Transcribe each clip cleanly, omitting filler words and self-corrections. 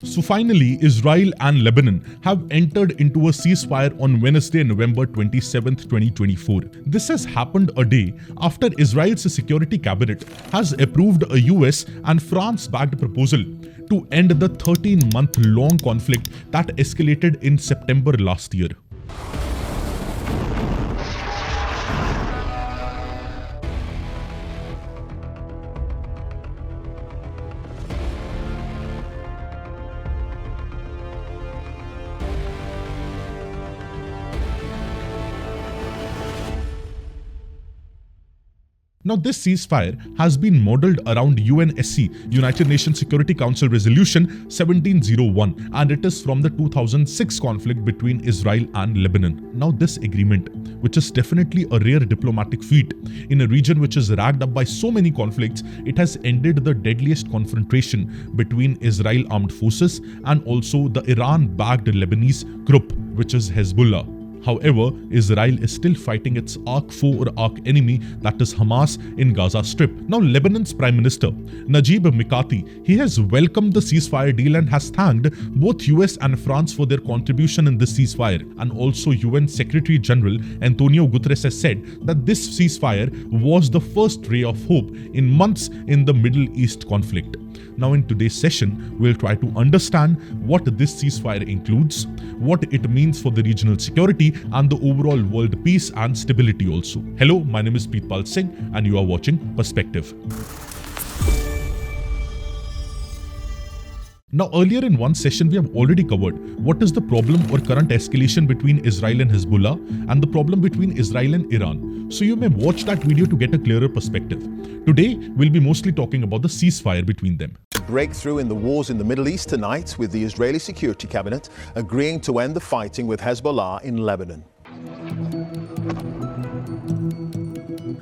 So finally, Israel and Lebanon have entered into a ceasefire on Wednesday, November 27th, 2024. This has happened a day after Israel's security cabinet has approved a US and France-backed proposal to end the 13-month-long conflict that escalated in September last year. Now, this ceasefire has been modeled around UNSC, United Nations Security Council Resolution 1701, and it is from the 2006 conflict between Israel and Lebanon. Now, this agreement, which is definitely a rare diplomatic feat in a region which is racked up by so many conflicts, it has ended the deadliest confrontation between Israel armed forces and also the Iran-backed Lebanese group, which is Hezbollah. However, Israel is still fighting its arch foe or arch enemy, that is Hamas, in Gaza Strip. Now, Lebanon's Prime Minister, Najib Mikati, he has welcomed the ceasefire deal and has thanked both US and France for their contribution in this ceasefire. And also UN Secretary General Antonio Guterres has said that this ceasefire was the first ray of hope in months in the Middle East conflict. Now, in today's session, we'll try to understand what this ceasefire includes, what it means for the regional security and the overall world peace and stability also. Hello, my name is Preetpal Singh and you are watching Perspective. Now, earlier in one session, we have already covered what is the problem or current escalation between Israel and Hezbollah and the problem between Israel and Iran. So you may watch that video to get a clearer perspective. Today, we'll be mostly talking about the ceasefire between them. Breakthrough in the wars in the Middle East tonight, with the Israeli Security Cabinet agreeing to end the fighting with Hezbollah in Lebanon.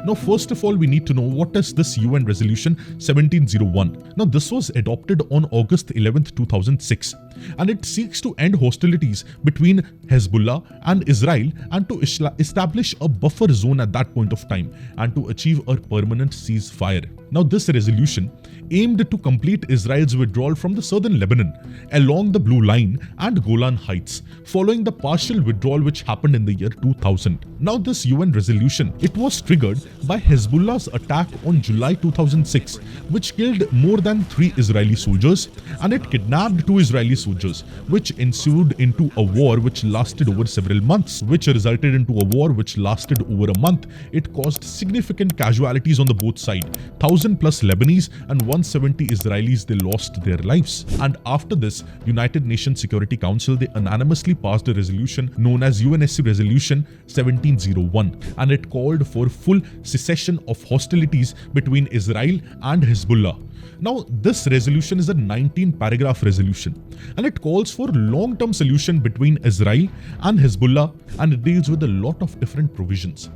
Now, first of all, we need to know what is this UN Resolution 1701. Now, this was adopted on August 11th, 2006, and it seeks to end hostilities between Hezbollah and Israel and to establish a buffer zone at that point of time and to achieve a permanent ceasefire. Now, this resolution aimed to complete Israel's withdrawal from the southern Lebanon along the Blue Line and Golan Heights, following the partial withdrawal which happened in the year 2000. Now, this UN resolution, it was triggered by Hezbollah's attack on July 2006, which killed more than 3 Israeli soldiers and it kidnapped 2 Israeli soldiers, which ensued into a war which lasted over several months, which resulted into a war which lasted over a month. It caused significant casualties on the both sides. 1,000 plus Lebanese and 170 Israelis, they lost their lives. And after this, United Nations Security Council, they unanimously passed a resolution known as UNSC Resolution 1701, and it called for full cessation of hostilities between Israel and Hezbollah. Now, this resolution is a 19-paragraph resolution, and it calls for long-term solution between Israel and Hezbollah, and it deals with a lot of different provisions.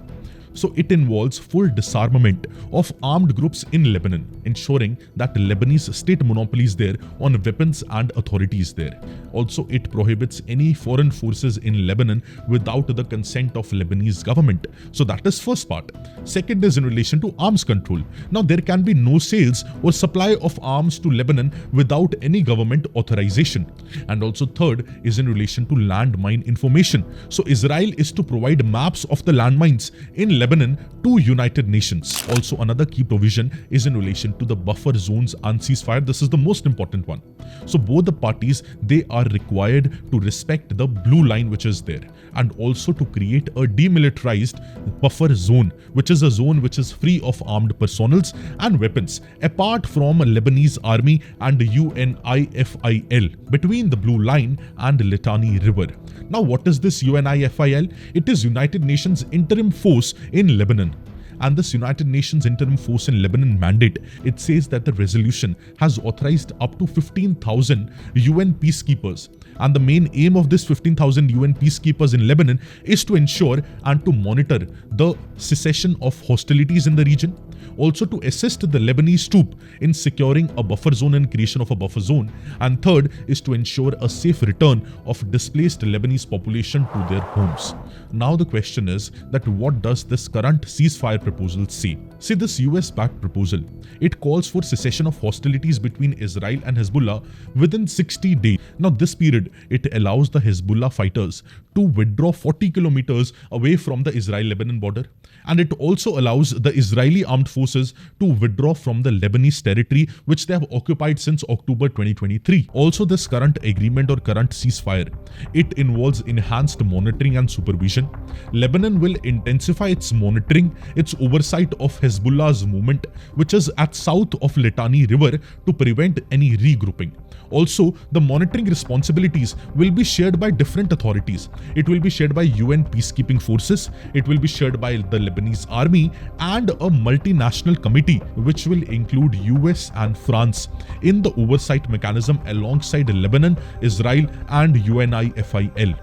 So it involves full disarmament of armed groups in Lebanon, ensuring that Lebanese state monopolies there on weapons and authorities there. Also, it prohibits any foreign forces in Lebanon without the consent of Lebanese government. So that is first part. Second is in relation to arms control. Now, there can be no sales or supply of arms to Lebanon without any government authorization. And also third is in relation to landmine information. So Israel is to provide maps of the landmines in Lebanon to United Nations. Also, another key provision is in relation to the buffer zones and ceasefire. This is the most important one. So both the parties, they are required to respect the blue line which is there, and also to create a demilitarized buffer zone, which is a zone which is free of armed personnel and weapons, apart from Lebanese army and UNIFIL, between the blue line and Litani River. Now, what is this UNIFIL? It is United Nations Interim Force in Lebanon. And this United Nations Interim Force in Lebanon mandate, it says that the resolution has authorized up to 15,000 UN peacekeepers. And the main aim of this 15,000 UN peacekeepers in Lebanon is to ensure and to monitor the cessation of hostilities in the region, Also to assist the Lebanese troop in securing a buffer zone and creation of a buffer zone. And third is to ensure a safe return of displaced Lebanese population to their homes. Now the question is that what does this current ceasefire proposal say? See, this US-backed proposal, it calls for cessation of hostilities between Israel and Hezbollah within 60 days. Now this period, it allows the Hezbollah fighters to withdraw 40 kilometers away from the Israel-Lebanon border, and it also allows the Israeli armed forces to withdraw from the Lebanese territory which they have occupied since October 2023. Also, this current agreement or current ceasefire, it involves enhanced monitoring and supervision. Lebanon will intensify its monitoring, its oversight of Hezbollah's movement, which is at south of Litani River, to prevent any regrouping. Also, the monitoring responsibilities will be shared by different authorities. It will be shared by UN peacekeeping forces, it will be shared by the Lebanese army, and a multinational committee which will include US and France in the oversight mechanism alongside Lebanon, Israel and UNIFIL.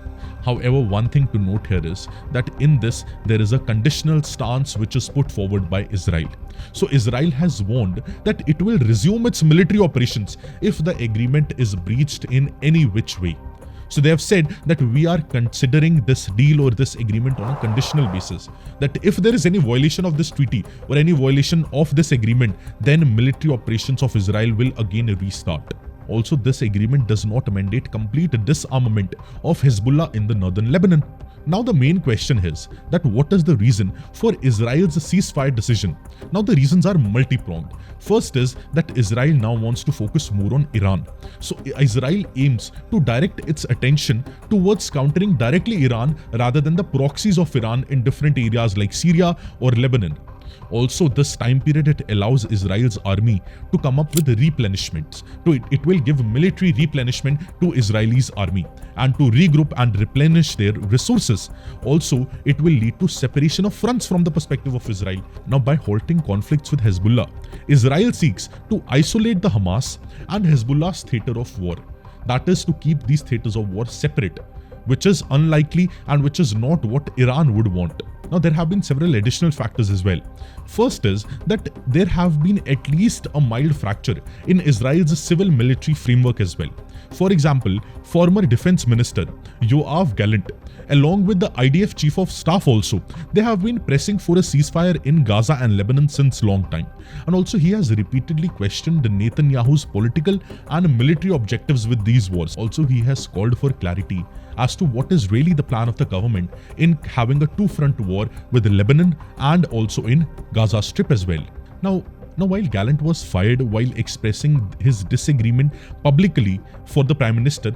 However, one thing to note here is that in this, there is a conditional stance which is put forward by Israel. So Israel has warned that it will resume its military operations if the agreement is breached in any which way. So they have said that we are considering this deal or this agreement on a conditional basis, that if there is any violation of this treaty or any violation of this agreement, then military operations of Israel will again restart. Also, this agreement does not mandate complete disarmament of Hezbollah in the northern Lebanon. Now the main question is that what is the reason for Israel's ceasefire decision? Now the reasons are multi-pronged. First is that Israel now wants to focus more on Iran. So Israel aims to direct its attention towards countering directly Iran rather than the proxies of Iran in different areas like Syria or Lebanon. Also, this time period, it allows Israel's army to come up with replenishments. It will give military replenishment to Israel's army and to regroup and replenish their resources. Also, it will lead to separation of fronts from the perspective of Israel. Now, by halting conflicts with Hezbollah, Israel seeks to isolate the Hamas and Hezbollah's theater of war. That is to keep these theaters of war separate, which is unlikely and which is not what Iran would want. Now, there have been several additional factors as well. First is that there have been at least a mild fracture in Israel's civil-military framework as well. For example, former Defense Minister Yoav Gallant, along with the IDF Chief of Staff also, they have been pressing for a ceasefire in Gaza and Lebanon since long time. And also he has repeatedly questioned Netanyahu's political and military objectives with these wars. Also, he has called for clarity as to what is really the plan of the government in having a two-front war with Lebanon and also in Gaza Strip as well. Now while Gallant was fired while expressing his disagreement publicly for the Prime Minister,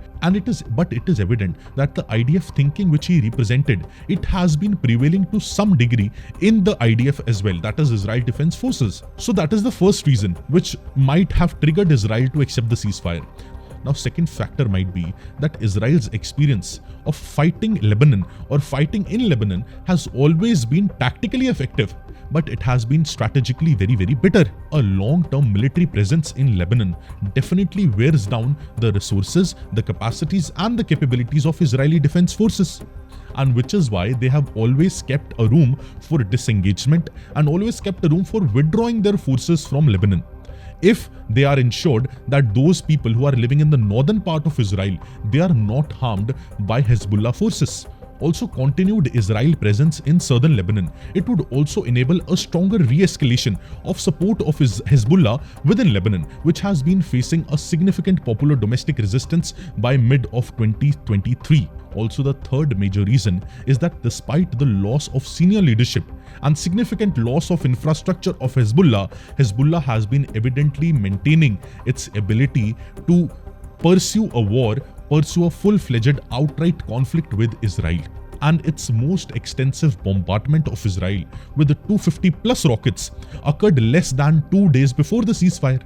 but it is evident that the IDF thinking which he represented, it has been prevailing to some degree in the IDF as well, that is Israel Defense Forces. So that is the first reason which might have triggered Israel to accept the ceasefire. Now, second factor might be that Israel's experience of fighting Lebanon or fighting in Lebanon has always been tactically effective, but it has been strategically very, very bitter. A long-term military presence in Lebanon definitely wears down the resources, the capacities and the capabilities of Israeli defense forces. And which is why they have always kept a room for disengagement and always kept a room for withdrawing their forces from Lebanon, if they are ensured that those people who are living in the northern part of Israel, they are not harmed by Hezbollah forces. Also, continued Israel presence in southern Lebanon, it would also enable a stronger re-escalation of support of Hezbollah within Lebanon, which has been facing a significant popular domestic resistance by mid of 2023. Also, the third major reason is that despite the loss of senior leadership and significant loss of infrastructure of Hezbollah has been evidently maintaining its ability to pursue a full-fledged outright conflict with Israel. And its most extensive bombardment of Israel with the 250 plus rockets occurred less than 2 days before the ceasefire.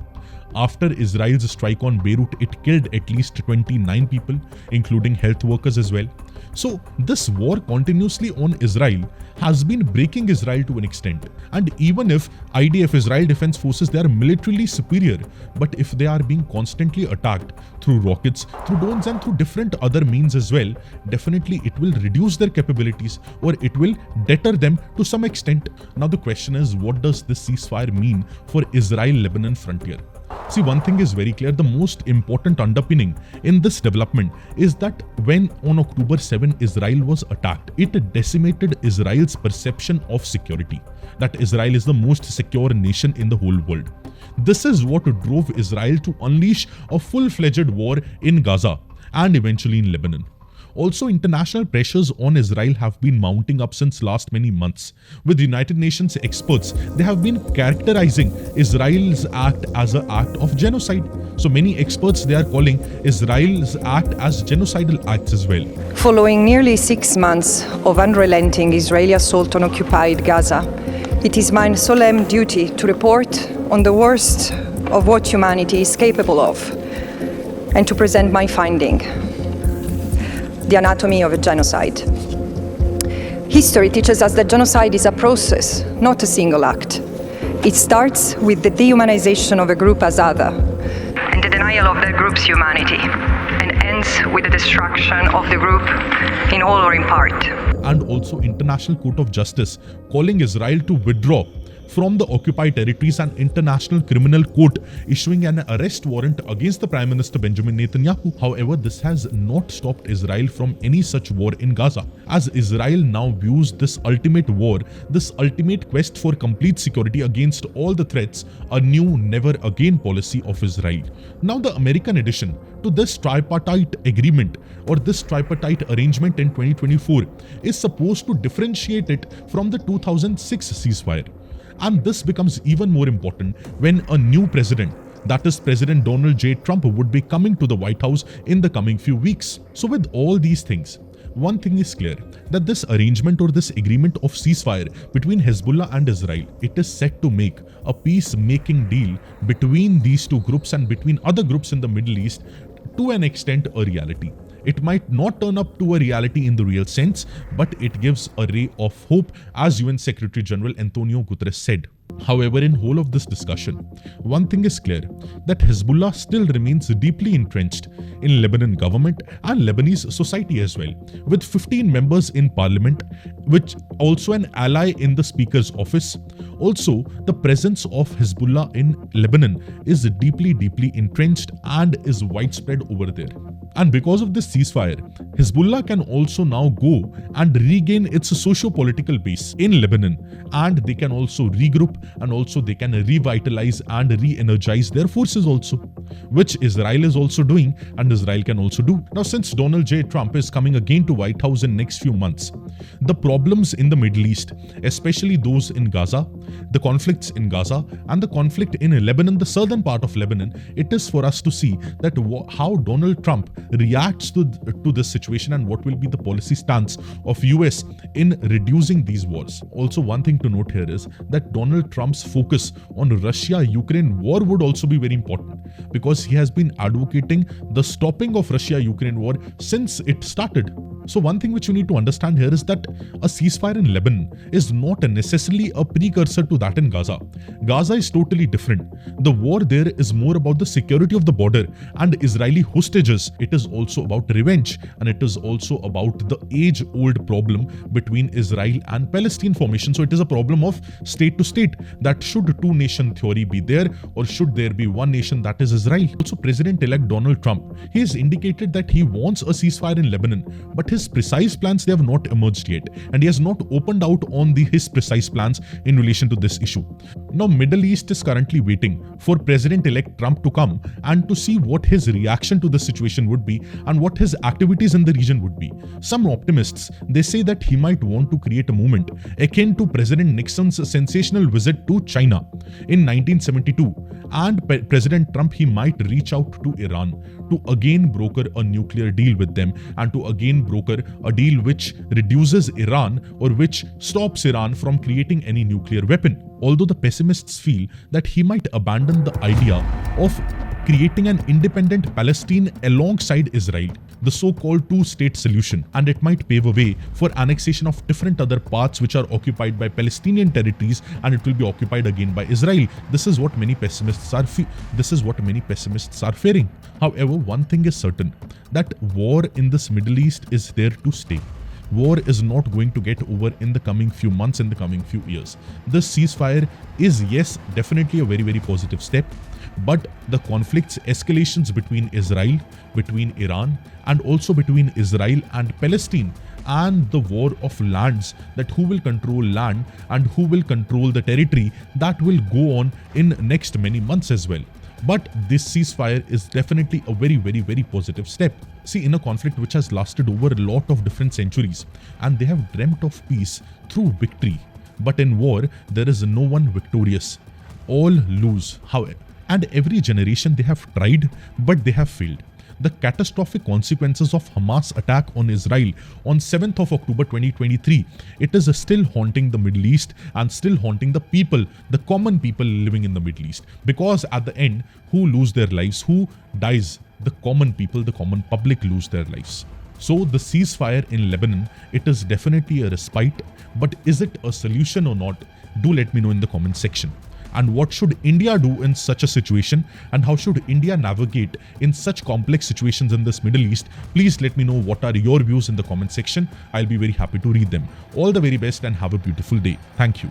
After Israel's strike on Beirut, it killed at least 29 people, including health workers as well. So this war continuously on Israel has been breaking Israel to an extent. And even if IDF, Israel Defense Forces, they are militarily superior, but if they are being constantly attacked through rockets, through drones and through different other means as well, definitely it will reduce their capabilities or it will deter them to some extent. Now the question is, what does this ceasefire mean for Israel-Lebanon frontier? See, one thing is very clear. The most important underpinning in this development is that when on October 7 Israel was attacked, it decimated Israel's perception of security, that Israel is the most secure nation in the whole world. This is what drove Israel to unleash a full-fledged war in Gaza and eventually in Lebanon. Also, international pressures on Israel have been mounting up since last many months. With United Nations experts, they have been characterizing Israel's act as an act of genocide. So many experts, they are calling Israel's act as genocidal acts as well. Following nearly 6 months of unrelenting Israeli assault on occupied Gaza, it is my solemn duty to report on the worst of what humanity is capable of and to present my finding: the anatomy of a genocide. History teaches us that genocide is a process, not a single act. It starts with the dehumanization of a group as other and the denial of that group's humanity, and ends with the destruction of the group in whole or in part. And also International Court of Justice calling Israel to withdraw from the occupied territories, and International Criminal Court issuing an arrest warrant against the Prime Minister Benjamin Netanyahu. However, this has not stopped Israel from any such war in Gaza, as Israel now views this ultimate war, this ultimate quest for complete security against all the threats, a new never again policy of Israel. Now the American addition to this tripartite agreement or this tripartite arrangement in 2024 is supposed to differentiate it from the 2006 ceasefire. And this becomes even more important when a new president, that is President Donald J. Trump, would be coming to the White House in the coming few weeks. So with all these things, one thing is clear, that this arrangement or this agreement of ceasefire between Hezbollah and Israel, it is set to make a peacemaking deal between these two groups and between other groups in the Middle East to an extent a reality. It might not turn up to a reality in the real sense, but it gives a ray of hope, as UN Secretary General Antonio Guterres said. However, in whole of this discussion, one thing is clear, that Hezbollah still remains deeply entrenched in Lebanon government and Lebanese society as well, with 15 members in parliament, which also an ally in the speaker's office. Also, the presence of Hezbollah in Lebanon is deeply entrenched and is widespread over there. And because of this ceasefire, Hezbollah can also now go and regain its socio-political base in Lebanon, and they can also regroup, and also they can revitalize and re-energize their forces also, which Israel is also doing and Israel can also do. Now, since Donald J. Trump is coming again to White House in next few months, the problems in the Middle East, especially those in Gaza, the conflicts in Gaza and the conflict in Lebanon, the southern part of Lebanon, it is for us to see that how Donald Trump reacts to this situation and what will be the policy stance of US in reducing these wars. Also, one thing to note here is that Donald Trump's focus on Russia-Ukraine war would also be very important, because he has been advocating the stopping of Russia-Ukraine war since it started. So one thing which you need to understand here is that a ceasefire in Lebanon is not necessarily a precursor to that in Gaza. Gaza is totally different. The war there is more about the security of the border and Israeli hostages. It is also about revenge, and it is also about the age-old problem between Israel and Palestine formation. So it is a problem of state to state, that should two-nation theory be there, or should there be one nation, that is Israel. Also, President-elect Donald Trump, he has indicated that he wants a ceasefire in Lebanon, but his precise plans, they have not emerged yet, and he has not opened out on his precise plans in relation to this issue. Now, Middle East is currently waiting for President-elect Trump to come and to see what his reaction to the situation would would be and what his activities in the region would be. Some optimists, they say that he might want to create a movement akin to President Nixon's sensational visit to China in 1972, and President Trump, he might reach out to Iran to again broker a nuclear deal with them and to again broker a deal which reduces Iran or which stops Iran from creating any nuclear weapon. Although the pessimists feel that he might abandon the idea of creating an independent Palestine alongside Israel, the so-called two-state solution, and it might pave a way for annexation of different other parts which are occupied by Palestinian territories, and it will be occupied again by Israel. This is what many pessimists are fearing. However, one thing is certain, that war in this Middle East is there to stay. War is not going to get over in the coming few months, in the coming few years. This ceasefire is, yes, definitely a very, very positive step. But the conflicts, escalations between Israel, between Iran, and also between Israel and Palestine, and the war of lands, that who will control land and who will control the territory, that will go on in next many months as well. But this ceasefire is definitely a very, very, very positive step. See, in a conflict which has lasted over a lot of different centuries, and they have dreamt of peace through victory. But in war, there is no one victorious. All lose. However, and every generation they have tried, but they have failed. The catastrophic consequences of Hamas attack on Israel on 7th of October 2023, it is still haunting the Middle East and still haunting the people, the common people living in the Middle East. Because at the end, who lose their lives? Who dies? The common people, the common public lose their lives. So the ceasefire in Lebanon, it is definitely a respite, but is it a solution or not? Do let me know in the comment section. And what should India do in such a situation, and how should India navigate in such complex situations in this Middle East? Please let me know what are your views in the comment section. I'll be very happy to read them. All the very best and have a beautiful day. Thank you.